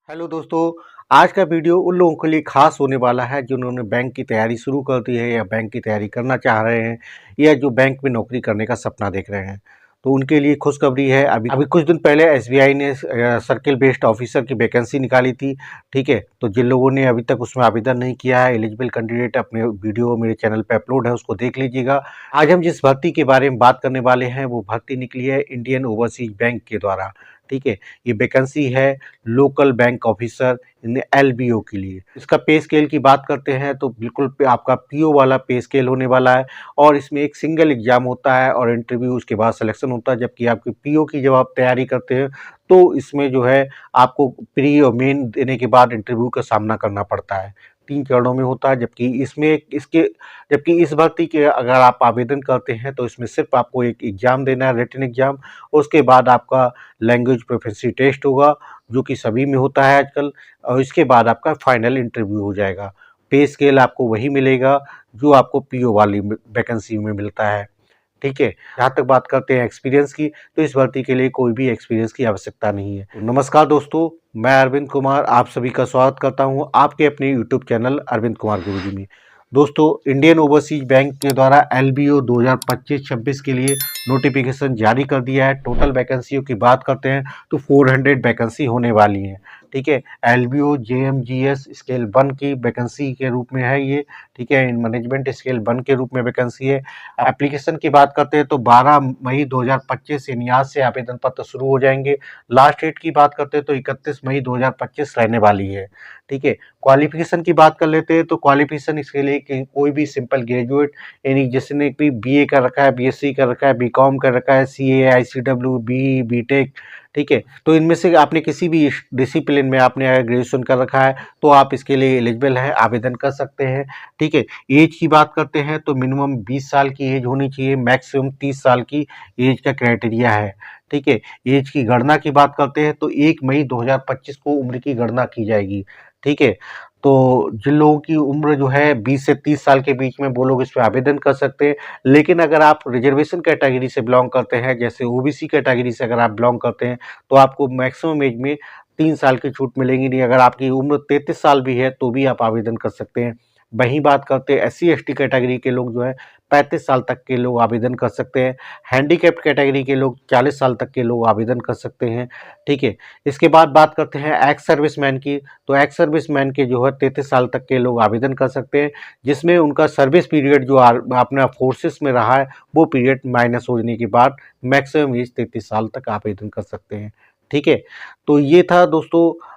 Hello दोस्तों। आज का वीडियो उन लोगों के लिए खास होने वाला है जिन्होंने बैंक की तैयारी शुरू कर दी है या बैंक की तैयारी करना चाह रहे हैं या जो बैंक में नौकरी करने का सपना देख रहे हैं। तो उनके लिए खुशखबरी है। अभी कुछ दिन पहले एसबीआई ने सर्किल बेस्ड ऑफिसर की वैकेंसी निकाली थी। ठीक है, तो जिन लोगों ने अभी तक उसमें आवेदन नहीं किया है, एलिजिबल कैंडिडेट अपने वीडियो मेरे चैनल पर अपलोड है, उसको देख लीजिएगा। आज हम जिस भर्ती के बारे में बात करने वाले हैं वो भर्ती निकली है इंडियन ओवरसीज बैंक के द्वारा। ठीक है, ये वैकेंसी है local bank officer in LBO के लिए। इसका पे स्केल की बात करते हैं तो बिल्कुल आपका पीओ वाला पे स्केल होने वाला है और इसमें एक सिंगल एग्जाम होता है और इंटरव्यू उसके बाद सिलेक्शन होता है। जबकि आपकी पीओ की जब आप तैयारी करते हैं तो इसमें जो है आपको प्री और मेन देने के बाद इंटरव्यू का सामना करना पड़ता है। 3 चरणों में होता है। जबकि इस भर्ती के अगर आप आवेदन करते हैं तो इसमें सिर्फ आपको एक एग्जाम देना है, रिटन एग्जाम। उसके बाद आपका लैंग्वेज प्रोफिशिएंसी टेस्ट होगा जो कि सभी में होता है आजकल, और इसके बाद आपका फाइनल इंटरव्यू हो जाएगा। पे स्केल आपको वही मिलेगा जो आपको पीओ वाली वैकेंसी में मिलता है। ठीक है, जहाँ तक बात करते हैं एक्सपीरियंस की, तो इस भर्ती के लिए कोई भी एक्सपीरियंस की आवश्यकता नहीं है। तो नमस्कार दोस्तों, मैं अरविंद कुमार आप सभी का स्वागत करता हूँ आपके अपने यूट्यूब चैनल अरविंद कुमार गुरुजी में। दोस्तों, इंडियन ओवरसीज बैंक के द्वारा एलबीओ 2025-26 के लिए नोटिफिकेशन जारी कर दिया है। टोटल वैकेंसियों की बात करते हैं तो 400 वैकेंसी होने वाली हैं। ठीक है, एलबीओ जेएमजीएस स्केल 1 की वैकेंसी के रूप में है ये। ठीक है, इन मैनेजमेंट स्केल 1 के रूप में वैकेंसी है। एप्लीकेशन की बात करते हैं तो 12 मई 2025 से नियाज से आवेदन पत्र शुरू हो जाएंगे। लास्ट डेट की बात करते हैं तो 31 मई 2025 रहने वाली है। ठीक है, क्वालिफिकेशन की बात कर लेते हैं तो क्वालिफिकेशन इसके लिए कि कोई भी सिंपल ग्रेजुएट, यानी जिसने भी बीए कर रखा है, बीएससी कर रखा है, बीकॉम कर रखा है, सीए, आईसीडब्ल्यू, बी, बीटेक। ठीक है, तो इनमें से आपने किसी भी डिसिप्लिन में आपने अगर ग्रेजुएशन कर रखा है तो आप इसके लिए एलिजिबल है, आवेदन कर सकते हैं। ठीक है, एज की बात करते हैं तो मिनिमम 20 साल की एज होनी चाहिए, मैक्सिमम 30 साल की एज का क्राइटेरिया है। ठीक है, एज की गणना की बात करते हैं तो 1 मई 2025 को उम्र की गणना की जाएगी। ठीक है, तो जिन लोगों की उम्र जो है 20 से 30 साल के बीच में वो लोग इस पे आवेदन कर सकते हैं। लेकिन अगर आप रिजर्वेशन कैटेगरी से बिलोंग करते हैं, जैसे ओबीसी कैटेगरी से अगर आप बिलोंग करते हैं तो आपको मैक्सिमम एज में 3 साल की छूट मिलेगी नहीं। अगर आपकी उम्र 33 साल भी है तो भी आप आवेदन कर सकते हैं। वहीं बात करते हैं एससी एसटी कैटेगरी के लोग जो है 35 साल तक के लोग आवेदन कर सकते हैं। हैंडीकैप्ड कैटेगरी के लोग 40 साल तक के लोग आवेदन कर सकते हैं। ठीक है, इसके बाद बात करते हैं एक्स सर्विसमैन की। तो एक्स सर्विसमैन के जो है 33 साल तक के लोग आवेदन कर सकते हैं, जिसमें उनका सर्विस पीरियड जो अपना फोर्सेस में रहा है वो पीरियड माइनस होने के बाद मैक्सिमम एज 33 साल तक आवेदन कर सकते हैं। ठीक है, तो ये था दोस्तों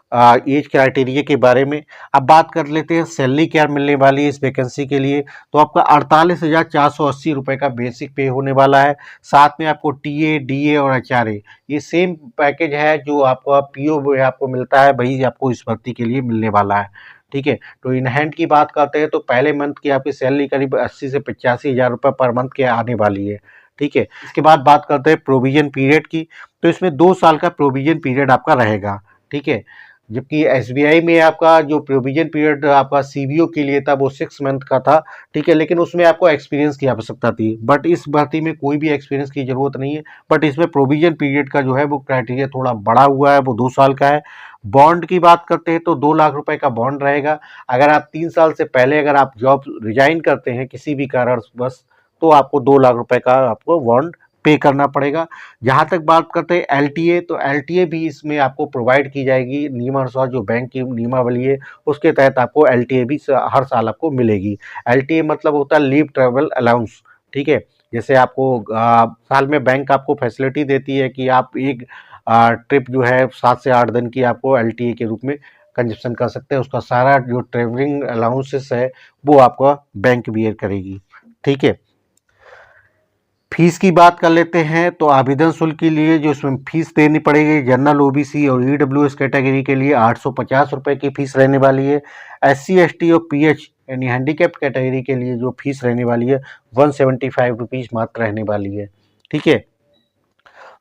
एज क्राइटेरिया के बारे में। अब बात कर लेते हैं सैलरी क्या मिलने वाली है इस वैकेंसी के लिए। तो आपका 48,480 रुपये का बेसिक पे होने वाला है। साथ में आपको टीए, डीए और एचआरए ये सेम पैकेज है जो आपका पीओ में आपको मिलता है, वही आपको इस भर्ती के लिए मिलने वाला है। ठीक है, तो इन हैंड की बात करते हैं तो पहले मंथ की आपकी सैलरी करीब 80 से 85 हज़ार रुपये पर मंथ के आने वाली है। ठीक है, इसके बाद बात करते हैं प्रोविजन पीरियड की। तो इसमें 2 साल का प्रोविजन पीरियड आपका रहेगा। ठीक है, जबकि एसबीआई में आपका जो प्रोविजन पीरियड आपका सीबीओ के लिए था वो 6 मंथ का था। ठीक है, लेकिन उसमें आपको एक्सपीरियंस की आवश्यकता थी, बट इस भर्ती में कोई भी एक्सपीरियंस की जरूरत नहीं है। बट इसमें प्रोविजन पीरियड का जो है वो क्राइटेरिया थोड़ा बड़ा हुआ है, वो 2 साल का है। बॉन्ड की बात करते हैं तो 2 लाख रुपए का बॉन्ड रहेगा। अगर आप 3 साल से पहले अगर आप जॉब रिजाइन करते हैं किसी भी कारणवश तो आपको 2 लाख रुपए का आपको बॉन्ड पे करना पड़ेगा। जहाँ तक बात करते हैं एलटीए, तो एलटीए भी इसमें आपको प्रोवाइड की जाएगी नियमानुसार, जो बैंक की नियमावली है उसके तहत आपको एलटीए भी हर साल आपको मिलेगी। एलटीए मतलब होता है लीव ट्रैवल अलाउंस। ठीक है, जैसे आपको साल में बैंक आपको फैसिलिटी देती है कि आप एक ट्रिप जो है 7 से 8 दिन की आपको एलटीए के रूप में कंजप्शन कर सकते हैं। उसका सारा जो ट्रेवलिंग अलाउंसेस है वो आपका बैंक बियर करेगी। ठीक है, फीस की बात कर लेते हैं तो आवेदन शुल्क के लिए जो इसमें फीस देनी पड़ेगी, जनरल ओबीसी और ईडब्ल्यूएस कैटेगरी के लिए 850 रुपये की फीस रहने वाली है। एससी एसटी और पीएच यानी हैंडीकैप्ड कैटेगरी के लिए जो फीस रहने वाली है 175 रुपीज़ मात्र रहने वाली है। ठीक है,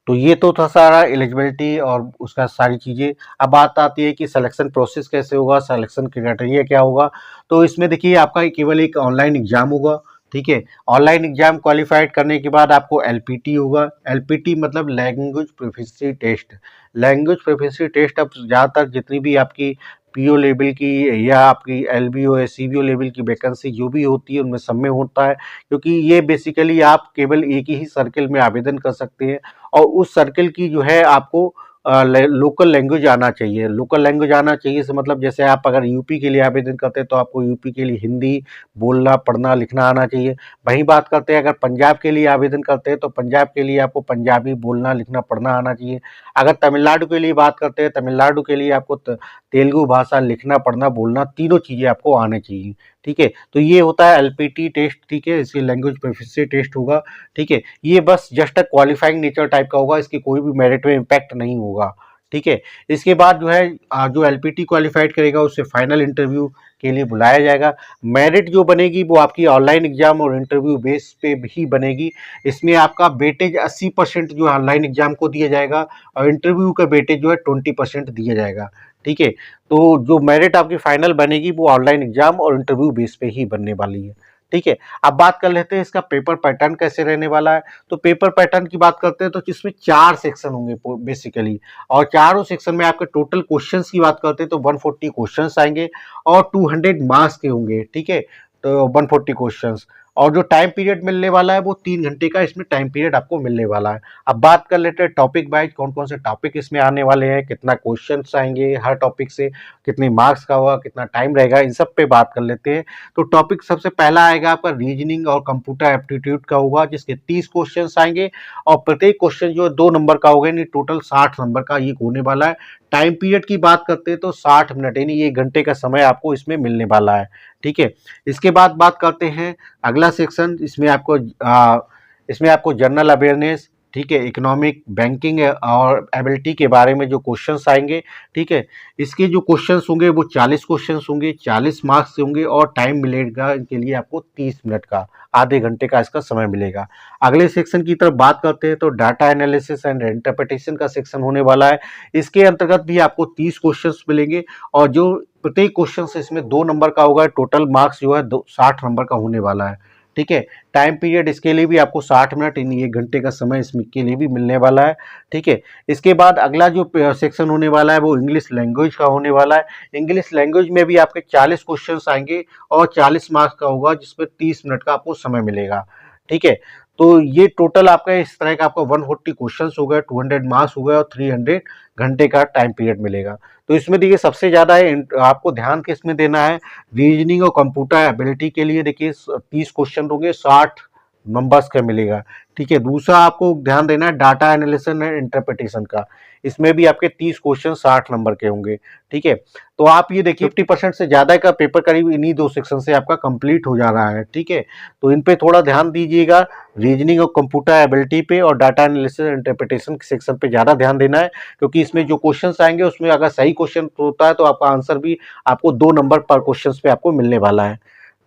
तो ये तो था सारा एलिजिबिलिटी और उसका सारी चीज़ें। अब बात आती है कि सिलेक्शन प्रोसेस कैसे होगा, सिलेक्शन क्राइटेरिया क्या होगा। तो इसमें देखिए आपका केवल एक ऑनलाइन एग्जाम होगा। ठीक है। ऑनलाइन एग्जाम क्वालिफाइड करने के बाद आपको एलपीटी होगा। एलपीटी मतलब language proficiency test. Language proficiency test अब ज़्यादातर जितनी भी आपकी पीओ लेवल की या आपकी एलबीओ या सीबीओ लेवल की वैकेंसी जो भी होती है उनमें सब में होता है, क्योंकि ये बेसिकली आप केवल एक ही सर्कल में आवेदन कर सकते हैं और उस सर्कल की जो है आपको लोकल लैंग्वेज आना चाहिए। लोकल लैंग्वेज आना चाहिए से मतलब जैसे आप अगर यूपी के लिए आवेदन करते हैं तो आपको यूपी के लिए हिंदी बोलना पढ़ना लिखना आना चाहिए। वहीं बात करते हैं अगर पंजाब के लिए आवेदन करते हैं तो पंजाब के लिए आपको पंजाबी बोलना लिखना पढ़ना आना चाहिए। अगर तमिलनाडु के लिए बात करते हैं तमिलनाडु के लिए आपको तेलुगु भाषा लिखना पढ़ना बोलना तीनों चीज़ें आपको आने चाहिए। ठीक है, तो ये होता है एलपीटी टेस्ट। ठीक है, इसकी लैंग्वेज प्रोफिशिएंसी टेस्ट होगा। ठीक है, ये बस just a qualifying nature type का होगा, इसकी कोई भी मेरिट में इम्पैक्ट नहीं होगा। ठीक है, इसके बाद जो है जो एलपीटी क्वालिफाइड करेगा उससे फाइनल इंटरव्यू के लिए बुलाया जाएगा। मेरिट जो बनेगी वो आपकी ऑनलाइन एग्जाम और इंटरव्यू बेस पे भी बनेगी। इसमें आपका वेटेज 80% जो है ऑनलाइन एग्जाम को दिया जाएगा और इंटरव्यू का वेटेज जो है 20% दिया जाएगा। ठीक है, तो जो मेरिट आपकी फाइनल बनेगी वो ऑनलाइन एग्जाम और इंटरव्यू बेस पे ही बनने वाली है। ठीक है, अब बात कर लेते हैं इसका पेपर पैटर्न कैसे रहने वाला है। तो पेपर पैटर्न की बात करते हैं तो इसमें 4 सेक्शन होंगे बेसिकली, और चारों सेक्शन में आपके टोटल क्वेश्चंस की बात करते हैं तो 140 क्वेश्चंस आएंगे और 200 मार्क्स के होंगे। ठीक है, तो 140 क्वेश्चंस, और जो टाइम पीरियड मिलने वाला है वो 3 घंटे का इसमें टाइम पीरियड आपको मिलने वाला है। अब बात कर लेते हैं टॉपिक वाइज कौन कौन से टॉपिक इसमें आने वाले हैं, कितना क्वेश्चंस आएंगे हर टॉपिक से, कितने मार्क्स का होगा, कितना टाइम रहेगा, इन सब पे बात कर लेते हैं। तो टॉपिक सबसे पहला आएगा आपका रीजनिंग और कंप्यूटर एप्टीट्यूड का होगा, जिसके 30 क्वेश्चन आएंगे और प्रत्येक क्वेश्चन जो है 2 नंबर का होगा, यानी टोटल 60 नंबर का ये होने वाला है। टाइम पीरियड की बात करते हैं तो 60 मिनट यानी 1 घंटे का समय आपको इसमें मिलने वाला है। ठीक है, इसके बाद बात करते हैं अगला सेक्शन। इसमें आपको जनरल अवेयरनेस, ठीक है, इकोनॉमिक, बैंकिंग और एबिलिटी के बारे में जो क्वेश्चंस आएंगे। ठीक है, इसके जो क्वेश्चंस होंगे वो 40 क्वेश्चंस होंगे, 40 मार्क्स होंगे और टाइम मिलेगा इनके लिए आपको 30 मिनट का, आधे घंटे का इसका समय मिलेगा। अगले सेक्शन की तरफ बात करते हैं तो डाटा एनालिसिस एंड इंटरप्रिटेशन का सेक्शन होने वाला है। इसके अंतर्गत भी आपको 30 क्वेश्चंस मिलेंगे और जो प्रत्येक क्वेश्चन से इसमें 2 नंबर का होगा, टोटल मार्क्स जो है 60 नंबर का होने वाला है। ठीक है, टाइम पीरियड इसके लिए भी आपको 60 मिनट यानी 1 घंटे का समय इसके लिए भी मिलने वाला है। ठीक है, इसके बाद अगला जो सेक्शन होने वाला है वो इंग्लिश लैंग्वेज का होने वाला है। इंग्लिश लैंग्वेज में भी आपके 40 क्वेश्चन आएंगे और 40 मार्क्स का होगा, जिसमें 30 मिनट का आपको समय मिलेगा। ठीक है, तो ये टोटल आपका इस तरह का आपका 140 क्वेश्चन हो गए, 200 मार्क्स हो गए और 300 घंटे का टाइम पीरियड मिलेगा। तो इसमें देखिए सबसे ज़्यादा आपको ध्यान किसमें देना है, रीजनिंग और कंप्यूटर एबिलिटी के लिए देखिए 30 क्वेश्चन होंगे, 60 नंबर्स का मिलेगा। ठीक है, दूसरा आपको ध्यान देना है डाटा एनालिसिस एंड इंटरप्रिटेशन का, इसमें भी आपके 30 क्वेश्चन 60 नंबर के होंगे। ठीक है, तो आप ये देखिए 50% से ज़्यादा का पेपर करीब इन्हीं 2 सेक्शन से आपका कंप्लीट हो जा रहा है। ठीक है, तो इन पे थोड़ा ध्यान दीजिएगा, रीजनिंग और कंप्यूटर एबिलिटी पे और डाटा एनालिसिस इंटरप्रिटेशन सेक्शन पे ज़्यादा ध्यान देना है, क्योंकि इसमें जो क्वेश्चंस आएंगे उसमें अगर सही क्वेश्चन होता है तो आपका आंसर भी आपको 2 नंबर पर क्वेश्चन पे आपको मिलने वाला है।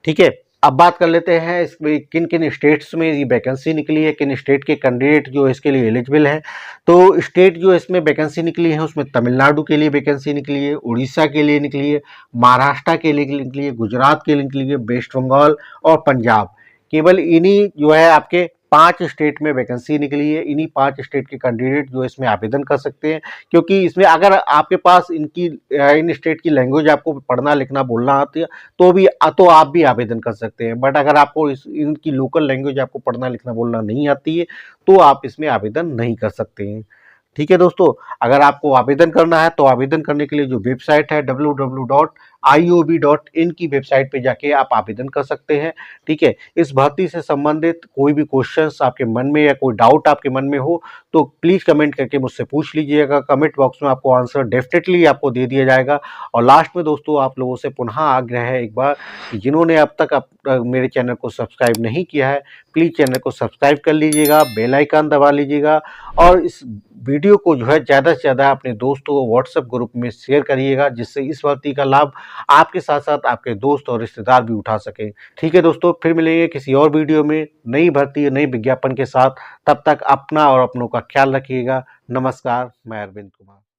ठीक है, अब बात कर लेते हैं इसमें किन किन स्टेट्स में ये वैकेंसी निकली है, किन स्टेट के कैंडिडेट जो इसके लिए एलिजिबल हैं। तो स्टेट जो इसमें वैकेंसी निकली है उसमें तमिलनाडु के लिए वैकेंसी निकली है, उड़ीसा के लिए निकली है, महाराष्ट्र के लिए निकली है, गुजरात के लिए निकली है, वेस्ट बंगाल और पंजाब। केवल इन्हीं जो है आपके 5 स्टेट में वैकेंसी निकली है। इन्हीं 5 स्टेट के कैंडिडेट जो इसमें आवेदन कर सकते हैं, क्योंकि इसमें अगर आपके पास इन स्टेट की लैंग्वेज आपको पढ़ना लिखना बोलना आती है तो आप भी आवेदन कर सकते हैं। बट अगर आपको इनकी लोकल लैंग्वेज आपको पढ़ना लिखना बोलना नहीं आती है तो आप इसमें आवेदन नहीं कर सकते हैं। ठीक है दोस्तों, अगर आपको आवेदन करना है तो आवेदन करने के लिए जो वेबसाइट है www.iob.in की वेबसाइट पे जाके आप आवेदन कर सकते हैं। ठीक है, इस भर्ती से संबंधित कोई भी क्वेश्चंस आपके मन में या कोई डाउट आपके मन में हो तो प्लीज़ कमेंट करके मुझसे पूछ लीजिएगा। कमेंट बॉक्स में आपको आंसर डेफिनेटली आपको दे दिया जाएगा। और लास्ट में दोस्तों आप लोगों से पुनः आग्रह है एक बार कि जिन्होंने अब तक मेरे चैनल को सब्सक्राइब नहीं किया है प्लीज़ चैनल को सब्सक्राइब कर लीजिएगा, बेल आइकन दबा लीजिएगा और इस वीडियो को जो है ज़्यादा से ज़्यादा अपने दोस्तों को व्हाट्सएप ग्रुप में शेयर करिएगा, जिससे इस भर्ती का लाभ आपके साथ साथ आपके दोस्त और रिश्तेदार भी उठा सकें। ठीक है दोस्तों, फिर मिलेंगे किसी और वीडियो में नई भर्ती नई विज्ञापन के साथ। तब तक अपना और अपनों का ख्याल रखिएगा। नमस्कार, मैं अरविंद कुमार।